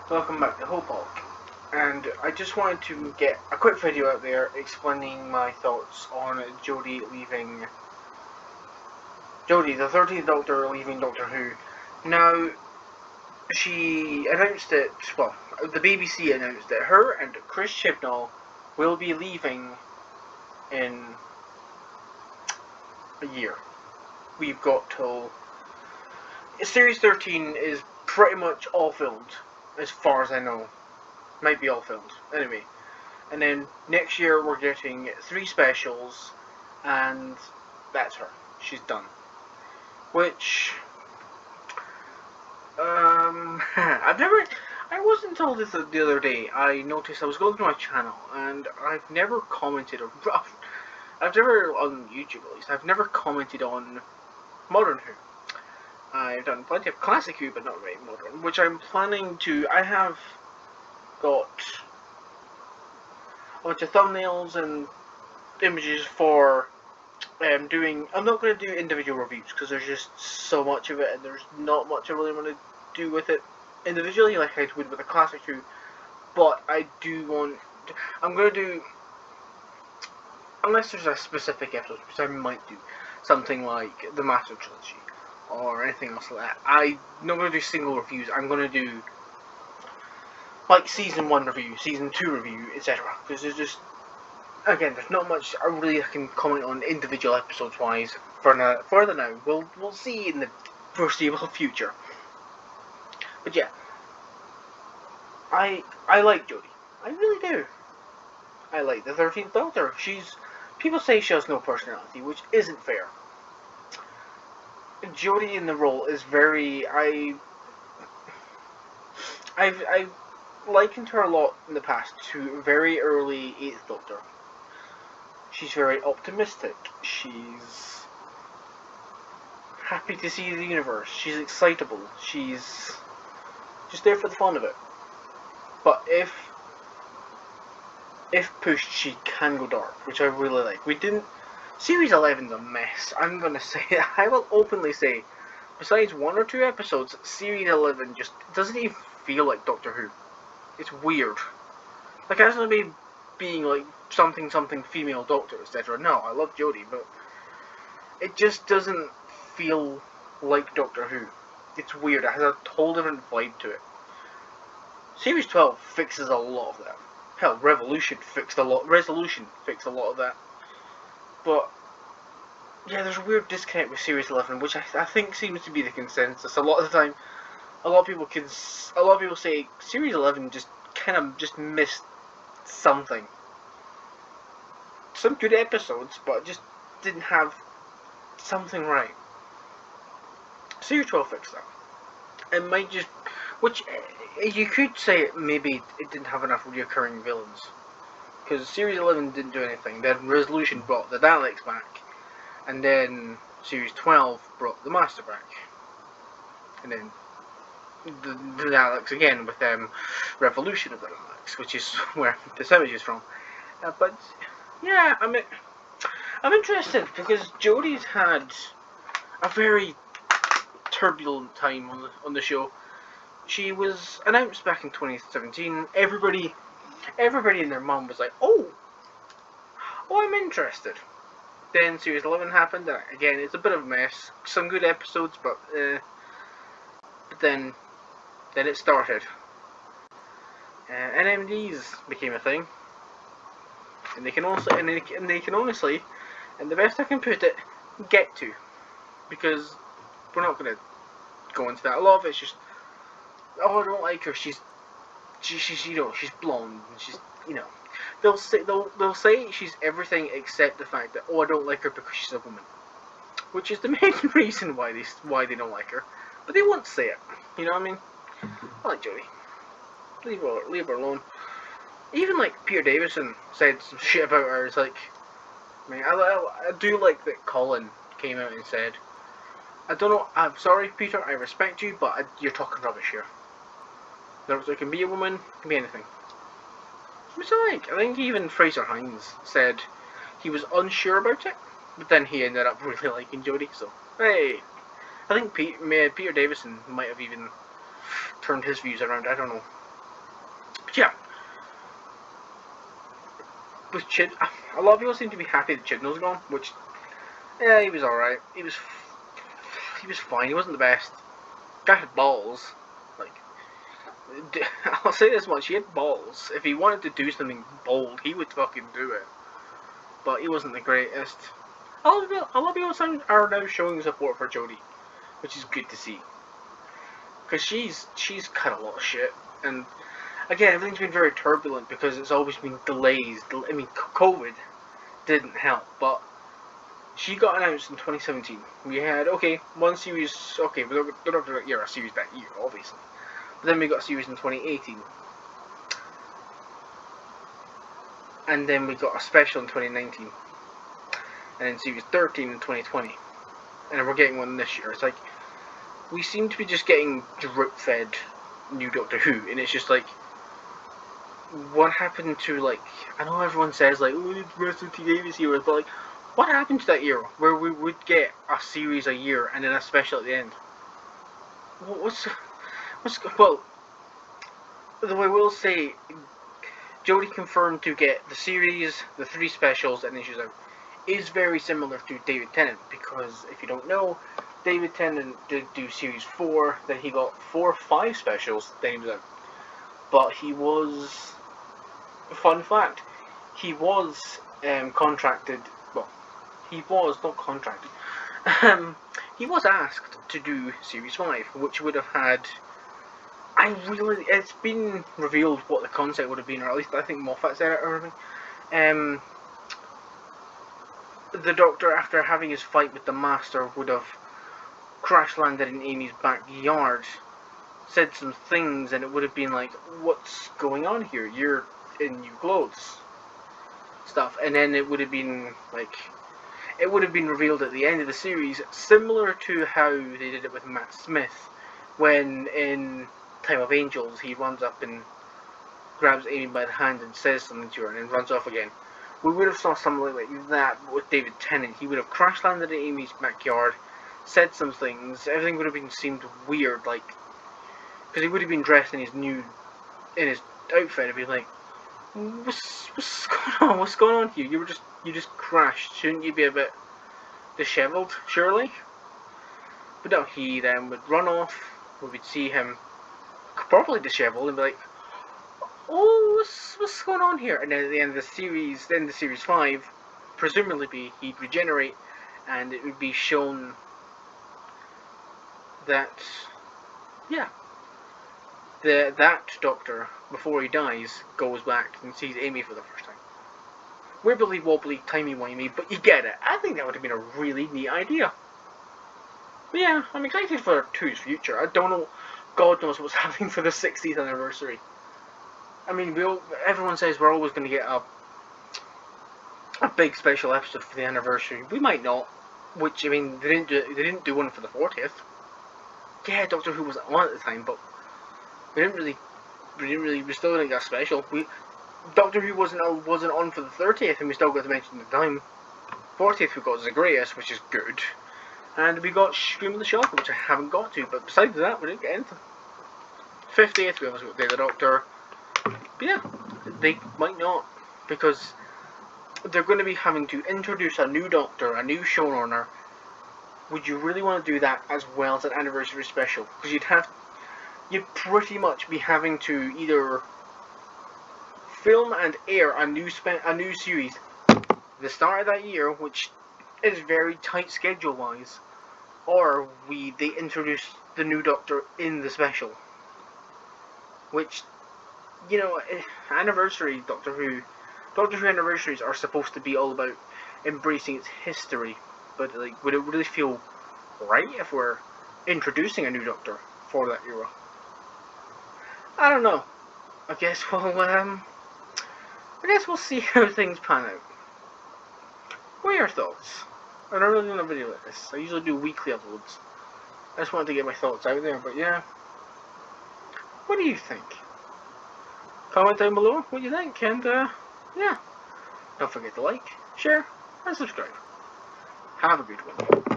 Welcome back to Hopehulk, and I just wanted to get a quick video out there explaining my thoughts on Jodie, the 13th Doctor, leaving Doctor Who. Now, she announced it, well, the BBC announced that her and Chris Chibnall will be leaving in a year. We've got till... Series 13 is pretty much all filmed, as far as I know. Might be all filmed. Anyway. And then next year we're getting 3 specials, and that's her. She's done. Which, I wasn't told this the other day. I noticed I was going through my channel, and I've never commented, I've never, on YouTube at least, I've never commented on Modern Who. I've done plenty of classic Who, but not very modern, which I'm planning to. I have got a bunch of thumbnails and images for doing. I'm not going to do individual reviews because there's just so much of it, and there's not much I really want to do with it individually, like I would with a classic Who. But I do want. I'm going to do, unless there's a specific episode, which I might do, something like the Master Trilogy or anything else like that. I'm not going to do single reviews. I'm going to do like season 1 review, season 2 review, etc. Because there's just, again, there's not much I really can comment on individual episodes wise for now. Further now, we'll see in the foreseeable future. But yeah, I like Jodie. I really do. I like the 13th Doctor. People say she has no personality, which isn't fair. Jodie in the role is very. I've likened her a lot in the past to very early 8th Doctor. She's very optimistic. She's happy to see the universe. She's excitable. She's just there for the fun of it. But if pushed, she can go dark, which I really like. Series 11's a mess. I'm gonna say it. I will openly say, besides 1 or 2 episodes, Series 11 just doesn't even feel like Doctor Who. It's weird. Like, as not me being like something female Doctor, etc. No, I love Jodie, but it just doesn't feel like Doctor Who. It's weird. It has a whole different vibe to it. Series 12 fixes a lot of that. Hell, Resolution fixed a lot of that. But yeah, there's a weird disconnect with Series 11, which I think seems to be the consensus. A lot of the time, a lot of people say Series 11 just kind of just missed something. Some good episodes, but just didn't have something right. Series 12 fixed that. It might just, which you could say maybe it didn't have enough recurring villains. Because Series 11 didn't do anything. Then Resolution brought the Daleks back. And then Series 12 brought the Master back. And then the Daleks again with Revolution of the Daleks, which is where this image is from. But yeah, I'm interested because Jodie's had a very turbulent time on the show. She was announced back in 2017. Everybody and their mum was like, oh, I'm interested. Then Series 11 happened, and again, it's a bit of a mess. Some good episodes, but then it started. NMDs became a thing, and they can honestly, and the best I can put it, get to, because we're not gonna go into that. A lot of it's just, oh, I don't like her. She's she's blonde, and she's, they'll say she's everything except the fact that, oh, I don't like her because she's a woman, which is the main reason why they don't like her, but they won't say it. You know what I mean? I like Jodie. Leave her alone. Even like Peter Davidson said some shit about her. It's like, I mean, I do like that Colin came out and said, I don't know. I'm sorry, Peter. I respect you, but you're talking rubbish here. There can be a woman, it can be anything. Which I think even Fraser Hines said he was unsure about it, but then he ended up really liking Jodie. So hey, I think Peter Davison might have even turned his views around. I don't know. yeah. With Chid, a lot of people seem to be happy that Chibnall's gone, which, yeah, he was alright. He was fine. He wasn't the best. Guy had balls. Like, I'll say this much: he had balls. If he wanted to do something bold, he would fucking do it. But he wasn't the greatest. A lot of people are now showing support for Jodie, which is good to see. Because she's cut a lot of shit, and again, everything's been very turbulent because it's always been delays. I mean, COVID didn't help, but she got announced in 2017. We had, one series, they're not going to get a series that year, obviously. But then we got a series in 2018. And then we got a special in 2019. And then series 13 in 2020. And then we're getting one this year. It's like, we seem to be just getting drip-fed new Doctor Who, and it's just like, what happened to, like, I know everyone says, like, oh, it's Russell T Davies era, but, like, what happened to that era where we would get a series a year and then a special at the end? Well, the way we'll say, Jodie confirmed to get the series, the 3 specials, and issues out, is very similar to David Tennant, because if you don't know, David Tennant did do series 4, then he got 4 or 5 specials, then he was out. But he was, fun fact, he was contracted, well, he was not contracted, he was asked to do series 5, which would have had, it's been revealed what the concept would have been, or at least I think Moffat said it or everything. The Doctor, after having his fight with the Master, would have crash landed in Amy's backyard, said some things, and it would have been like, what's going on here? You're in new clothes. Stuff. And then it would have been like, it would have been revealed at the end of the series, similar to how they did it with Matt Smith, when in Time of Angels he runs up and grabs Amy by the hand and says something to her and then runs off again. We would have saw something like that with David Tennant. He would have crash landed in Amy's backyard, said some things, everything would have been seemed weird, like, because he would have been dressed in his outfit, and be like, what's going on? What's going on here? You just crashed. Shouldn't you be a bit dishevelled, surely? But no, he then would run off. We would see him properly dishevelled and be like, oh, what's going on here? And then at the end of the series, then the series 5, presumably he'd regenerate, and it would be shown that, yeah, that Doctor, before he dies, goes back and sees Amy for the first time. Wibbly wobbly, timey-wimey, but you get it. I think that would have been a really neat idea. But yeah, I'm excited for 2's future. I don't know, God knows what's happening for the 60th anniversary. I mean, everyone says we're always going to get a big special episode for the anniversary. We might not, which, I mean, they didn't do one for the 40th. Yeah, Doctor Who wasn't on at the time, but we still didn't get a special. Doctor Who wasn't on for the 30th, and we still got to mention the time. 40th we got Zagreus, which is good, and we got Scream of the Shocker, which I haven't got to, but besides that, we didn't get anything. 50th, we obviously got Day of the Doctor. But yeah, they might not, because they're going to be having to introduce a new Doctor, a new showrunner. Would you really want to do that as well as an anniversary special? Because you'd pretty much be having to either film and air a new series the start of that year, which is very tight schedule-wise, or they introduce the new Doctor in the special. Which, you know, anniversary Doctor Who anniversaries are supposed to be all about embracing its history, but like, would it really feel right if we're introducing a new Doctor for that era? I don't know. I guess we'll see how things pan out. What are your thoughts? I don't really want a video like this. I usually do weekly uploads. I just wanted to get my thoughts out there, but yeah. What do you think? Comment down below what you think, and yeah. Don't forget to like, share, and subscribe. Have a good one.